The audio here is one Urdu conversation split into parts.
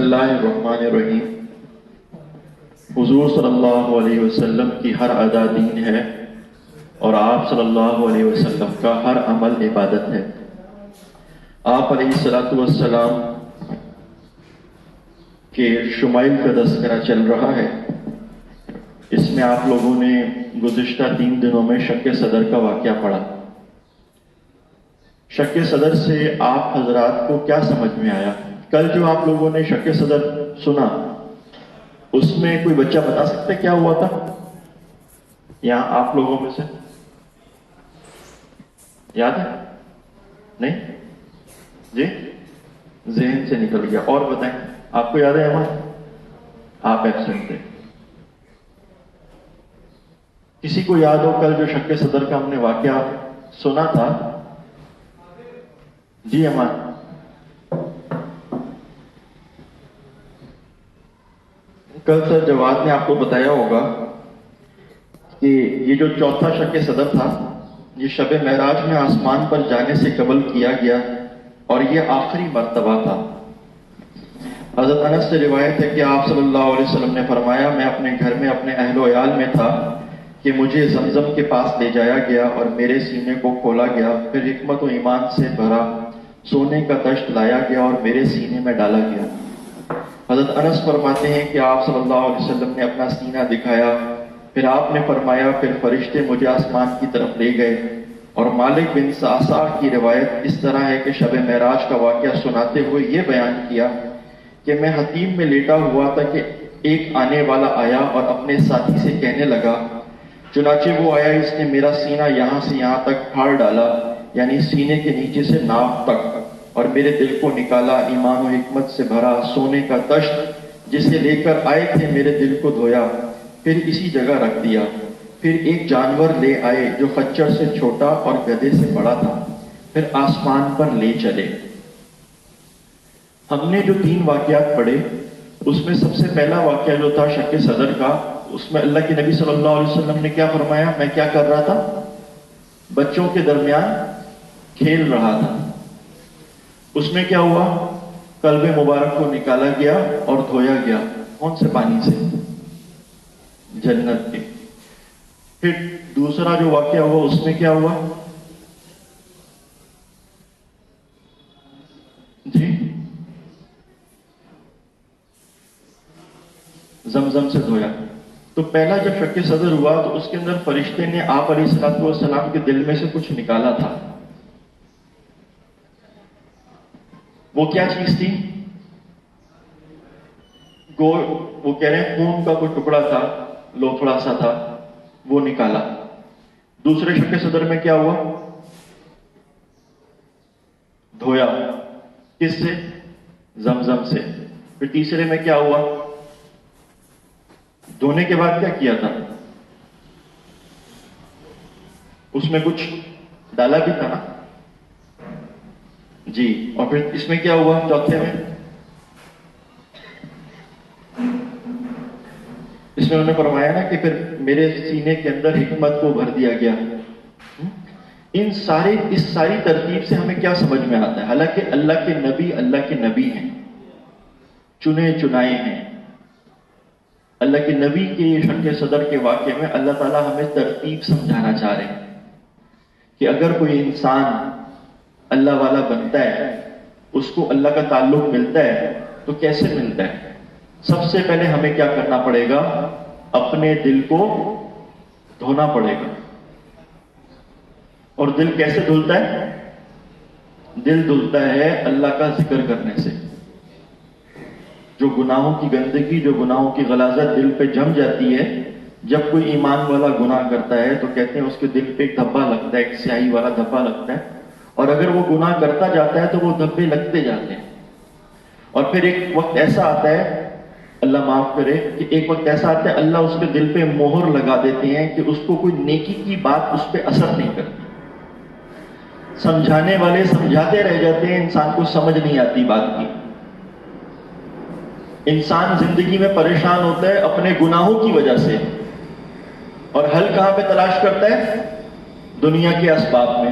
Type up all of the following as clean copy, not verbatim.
اللہ الرحمن الرحیم۔ حضور صلی اللہ علیہ وسلم کی ہر ادا دین ہے اور آپ صلی اللہ علیہ وسلم کا ہر عمل عبادت ہے۔ آپ علیہ الصلوۃ والسلام کے شمائل کا تذکرہ چل رہا ہے۔ اس میں آپ لوگوں نے گزشتہ 3 دنوں میں شق صدر کا واقعہ پڑھا۔ شق صدر سے آپ حضرات کو کیا سمجھ میں آیا؟ کل جو آپ لوگوں نے شق صدر سنا، اس میں کوئی بچہ بتا سکتے کیا ہوا تھا؟ یہاں آپ لوگوں میں سے یاد ہے؟ نہیں جی، ذہن سے نکل گیا۔ اور بتائیں، آپ کو یاد ہے؟ آپ ایبسنٹ تھے۔ کسی کو یاد ہو کل جو شق صدر کا ہم نے واقعہ سنا تھا؟ جی امان، کل سر جواد نے آپ کو بتایا ہوگا کہ یہ جو چوتھا شق صدر تھا، یہ شب معراج میں آسمان پر جانے سے قبل کیا گیا اور یہ آخری مرتبہ تھا۔ حضرت انس سے روایت ہے کہ آپ صلی اللہ علیہ وسلم نے فرمایا، میں اپنے گھر میں اپنے اہل و عیال میں تھا کہ مجھے زمزم کے پاس لے جایا گیا اور میرے سینے کو کھولا گیا، پھر حکمت و ایمان سے بھرا سونے کا تشت لایا گیا اور میرے سینے میں ڈالا گیا۔ حضرت انس فرماتے ہیں کہ آپ صلی اللہ علیہ وسلم نے اپنا سینہ دکھایا، پھر آپ نے فرمایا، پھر فرشتے مجھے آسمان کی طرف لے گئے۔ اور مالک بن سعصع کی روایت اس طرح ہے کہ شب معراج کا واقعہ سناتے ہوئے یہ بیان کیا کہ میں حتیم میں لیٹا ہوا تھا کہ ایک آنے والا آیا اور اپنے ساتھی سے کہنے لگا، چنانچہ وہ آیا، اس نے میرا سینہ یہاں سے یہاں تک پھاڑ ڈالا، یعنی سینے کے نیچے سے ناف تک، اور میرے دل کو نکالا، ایمان و حکمت سے بھرا سونے کا تشت جسے لے کر آئے تھے میرے دل کو دھویا، پھر اسی جگہ رکھ دیا۔ پھر ایک جانور لے آئے جو خچر سے چھوٹا اور گدھے سے بڑا تھا، پھر آسمان پر لے چلے۔ ہم نے جو 3 واقعات پڑھے، اس میں سب سے پہلا واقعہ جو تھا شق صدر کا، اس میں اللہ کے نبی صلی اللہ علیہ وسلم نے کیا فرمایا؟ میں کیا کر رہا تھا؟ بچوں کے درمیان کھیل رہا تھا۔ اس میں کیا ہوا؟ قلب مبارک کو نکالا گیا اور دھویا گیا۔ کون سے پانی سے؟ جنت کے۔ پھر دوسرا جو واقعہ ہوا، اس میں کیا ہوا؟ جی، زمزم سے دھویا۔ تو پہلا جب شق صدر ہوا تو اس کے اندر فرشتے نے آپ علیہ الصلوۃ والسلام کے دل میں سے کچھ نکالا تھا۔ وہ کیا چیز تھی؟ وہ کہہ رہے ہیں خون کا کوئی ٹکڑا تھا، لوتھڑا سا تھا، وہ نکالا۔ دوسرے شق صدر میں کیا ہوا؟ دھویا۔ کس سے؟ زمزم سے۔ پھر تیسرے میں کیا ہوا؟ دھونے کے بعد کیا کیا تھا؟ اس میں کچھ ڈالا بھی تھا نا جی۔ اور پھر اس میں کیا ہوا چوتھے میں؟ اس میں انہوں نے فرمایا نا کہ پھر میرے سینے کے اندر حکمت کو بھر دیا گیا۔ اس ساری ترتیب سے ہمیں کیا سمجھ میں آتا ہے؟ حالانکہ اللہ کے نبی ہیں، چنے چنائے ہیں۔ اللہ کے نبی کے شق صدر کے واقعے میں اللہ تعالیٰ ہمیں ترتیب سمجھانا چاہ رہے ہیں کہ اگر کوئی انسان اللہ والا بنتا ہے، اس کو اللہ کا تعلق ملتا ہے، تو کیسے ملتا ہے؟ سب سے پہلے ہمیں کیا کرنا پڑے گا؟ اپنے دل کو دھونا پڑے گا۔ اور دل کیسے دھلتا ہے؟ دل دھلتا ہے اللہ کا ذکر کرنے سے۔ جو گناہوں کی گندگی، جو گناہوں کی غلاظت دل پہ جم جاتی ہے، جب کوئی ایمان والا گناہ کرتا ہے تو کہتے ہیں اس کے دل پہ ایک دھبا لگتا ہے، ایک سیاہی والا دھبا لگتا ہے، اور اگر وہ گناہ کرتا جاتا ہے تو وہ دھبے لگتے جاتے ہیں۔ اور پھر ایک وقت ایسا آتا ہے، اللہ معاف کرے، کہ ایک وقت ایسا آتا ہے اللہ اس کے دل پہ مہر لگا دیتے ہیں کہ اس کو کوئی نیکی کی بات اس پہ اثر نہیں کرتی۔ سمجھانے والے سمجھاتے رہ جاتے ہیں، انسان کو سمجھ نہیں آتی بات کی۔ انسان زندگی میں پریشان ہوتا ہے اپنے گناہوں کی وجہ سے، اور حل کہاں پہ تلاش کرتا ہے؟ دنیا کے اسباب میں۔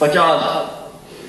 50।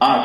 8।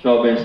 24।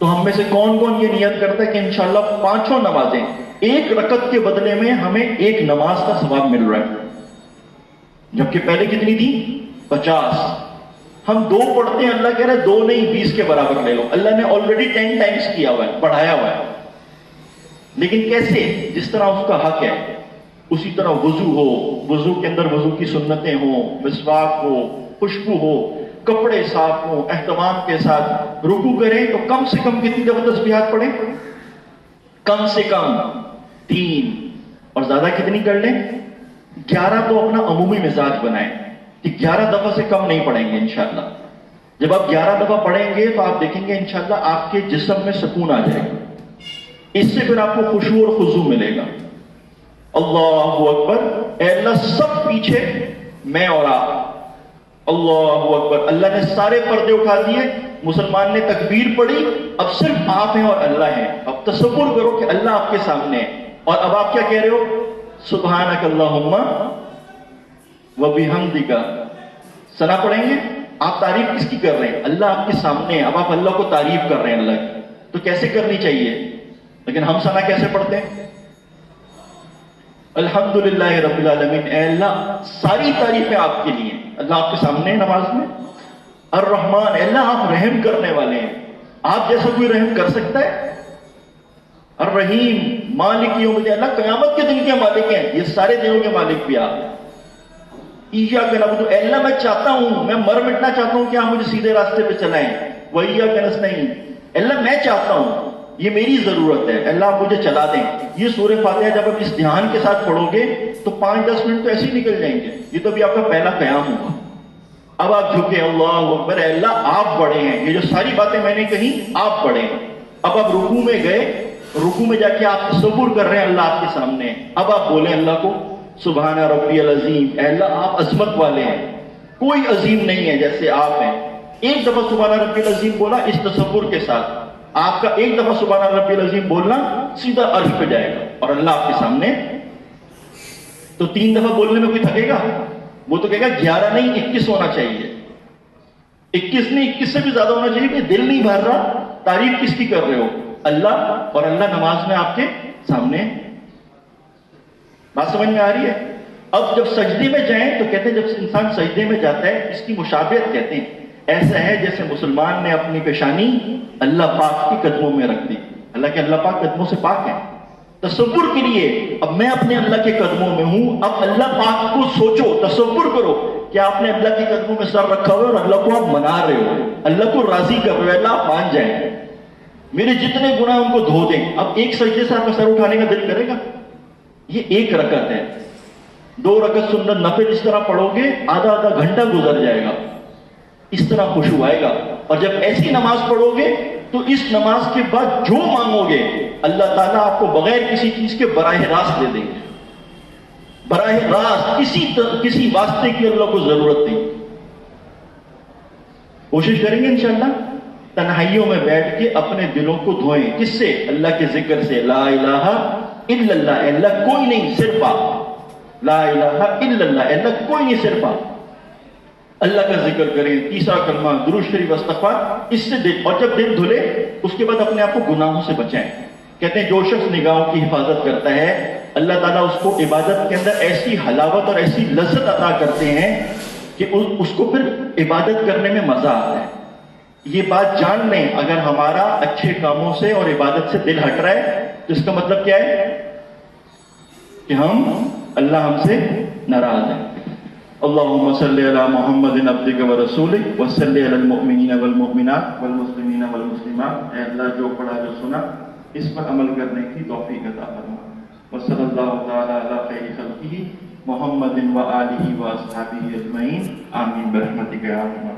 تو ہم میں سے کون کون یہ نیت کرتا ہے کہ انشاءاللہ 5 نمازیں ایک رکعت کے بدلے میں ہمیں ایک نماز کا ثواب مل رہا ہے، جبکہ پہلے کتنی تھی؟ 50۔ ہم 2 پڑھتے ہیں، اللہ کہہ رہا ہے 2 نہیں 20 کے برابر لے لو۔ اللہ نے آلریڈی 10 ٹائمز کیا ہوا ہے، بڑھایا ہوا ہے، لیکن کیسے؟ جس طرح اس کا حق ہے اسی طرح وضو ہو، وضو کے اندر وضو کی سنتیں ہوں، مسواک ہو، خوشبو ہو، کپڑے صاف ہوں، اہتمام کے ساتھ رکوع کریں تو کم سے کم کتنی دفعہ تسبیحات پڑھیں؟ کم سے کم 3، اور زیادہ کتنی کر لیں؟ 11۔ تو اپنا عمومی مزاج بنائیں کہ 11 دفعہ سے کم نہیں پڑھیں گے انشاءاللہ۔ جب آپ 11 دفعہ پڑھیں گے تو آپ دیکھیں گے انشاءاللہ آپ کے جسم میں سکون آ جائے گا، اس سے پھر آپ کو خشوع اور خضوع ملے گا۔ اللہ اکبر، اے اللہ سب پیچھے، میں اور آپ۔ اللہ اکبر، اللہ نے سارے پردے اٹھا دیے، مسلمان نے تکبیر پڑھی، اب صرف آپ ہیں اور اللہ ہیں۔ اب تصور کرو کہ اللہ آپ کے سامنے ہے، اور اب آپ کیا کہہ رہے ہو؟ سبحانک اللہم وبحمدک۔ ثنا پڑھیں گے؟ آپ تعریف کس کی کر رہے ہیں؟ اللہ آپ کے سامنے ہے، اب آپ اللہ کو تعریف کر رہے ہیں اللہ کی، تو کیسے کرنی چاہیے؟ لیکن ہم ثنا کیسے پڑھتے ہیں؟ الحمدللہ رب العالمین، اے اللہ ساری تعریفیں آپ کے لیے، اللہ آپ کے سامنے ہے نماز میں۔ الرحمن، اے اللہ آپ رحم کرنے والے ہیں، آپ جیسا کوئی رحم کر سکتا ہے؟ الرحیم، مالک یوم الدین، اللہ قیامت کے دن کے مالک ہیں، یہ سارے دنوں کے مالک بھی آپ ہیں۔ ایاک نعبد، اے اللہ میں چاہتا ہوں، میں مر مٹنا چاہتا ہوں کہ آپ مجھے سیدھے راستے پہ چلائیں۔ وایاک نستعین، اے اللہ میں چاہتا ہوں، یہ میری ضرورت ہے، اللہ آپ مجھے چلا دیں۔ یہ سورہ فاتحہ جب آپ اس دھیان کے ساتھ پڑھو گے تو 5-10 منٹ تو ایسے ہی نکل جائیں گے، یہ تو بھی آپ کا پہلا قیام ہوگا۔ اب آپ جھکے، اللہ اکبر، اے اللہ آپ بڑے ہیں، یہ جو ساری باتیں میں نے کہی آپ بڑے ہیں۔ اب آپ رکوع میں گئے، رکوع میں جا کے آپ تصور کر رہے ہیں اللہ آپ کے سامنے ہے، اب آپ بولیں اللہ کو سبحان ربی العظیم، اے اللہ آپ عظمت والے ہیں، کوئی عظیم نہیں ہے جیسے آپ ہیں۔ ایک دفعہ سبحان ربی العظیم بولا اس تصور کے ساتھ، آپ کا ایک دفعہ سبحان ربی العظیم بولنا سیدھا عرش پہ جائے گا اور اللہ آپ کے سامنے۔ تو 3 دفعہ بولنے میں کوئی تھکے گا؟ وہ تو کہے گا 11 نہیں 21 ہونا چاہیے، 21 نہیں 21 سے بھی زیادہ ہونا چاہیے، کہ دل نہیں بھر رہا۔ تعریف کس کی کر رہے ہو؟ اللہ، اور اللہ نماز میں آپ کے سامنے۔ بات سمجھ میں آ رہی ہے؟ اب جب سجدے میں جائیں تو کہتے ہیں جب انسان سجدے میں جاتا ہے اس کی مشابہت کہتے ہیں، ایسا ہے جیسے مسلمان نے اپنی پیشانی اللہ پاک کے قدموں میں رکھ دی۔ اللہ کے اللہ پاک قدموں سے پاک ہیں۔ تصور کے لیے اب میں اپنے اللہ کے قدموں میں ہوں، اب اللہ پاک کو سوچو، تصور کرو کہ آپ نے اللہ کے قدموں میں سر رکھا ہوا ہے اور اللہ کو آپ منا رہے ہو، اللہ کو راضی کر رہے ہو، اللہ آپ مان جائیں، میرے جتنے گناہ ان کو دھو دیں۔ اب ایک سجدے سے آپ کا سر اٹھانے کا دل کرے گا؟ یہ ایک رکعت ہے، 2 رکعت سنت نفل اس طرح پڑھو گے آدھا آدھا گھنٹہ گزر جائے گا، اس طرح خشوع آئے گا۔ اور جب ایسی نماز پڑھو گے تو اس نماز کے بعد جو مانگو گے اللہ تعالیٰ آپ کو بغیر کسی چیز کے براہ راست دے دیں گے، براہ راست، کسی واسطے کی اللہ کو ضرورت نہیں۔ کوشش کریں گے انشاءاللہ تنہائیوں میں بیٹھ کے اپنے دلوں کو دھوئیں، کس سے؟ اللہ کے ذکر سے، لا الہ الا اللہ، اے اللہ کوئی نہیں صرف آپ، لا الہ الا اللہ، اے اللہ کوئی نہیں صرف آپ، اللہ کا ذکر کریں، تیسرا کلمہ درود شریف استغفار، اس سے دل، اور جب دل دھلے اس کے بعد اپنے آپ کو گناہوں سے بچائیں۔ کہتے ہیں جو شخص نگاہوں کی حفاظت کرتا ہے اللہ تعالیٰ اس کو عبادت کے اندر ایسی حلاوت اور ایسی لذت عطا کرتے ہیں کہ اس کو پھر عبادت کرنے میں مزہ آتا ہے۔ یہ بات جان لیں، اگر ہمارا اچھے کاموں سے اور عبادت سے دل ہٹ رہا ہے تو اس کا مطلب کیا ہے؟ کہ اللہ ہم سے ناراض ہے۔ اللہم صلی علی محمد عبدک و رسولک وصلی علی المؤمنین والمؤمنات والمسلمین والمسلمات، اے اللہ جو پڑھا جو سنا اس پر عمل کرنے کی توفیق عطا فرما۔ وصلی اللہ تعالی علی خیر خلقہ محمد و آلہ و اصحابہ اجمعین، آمین برحمتک یا ارحم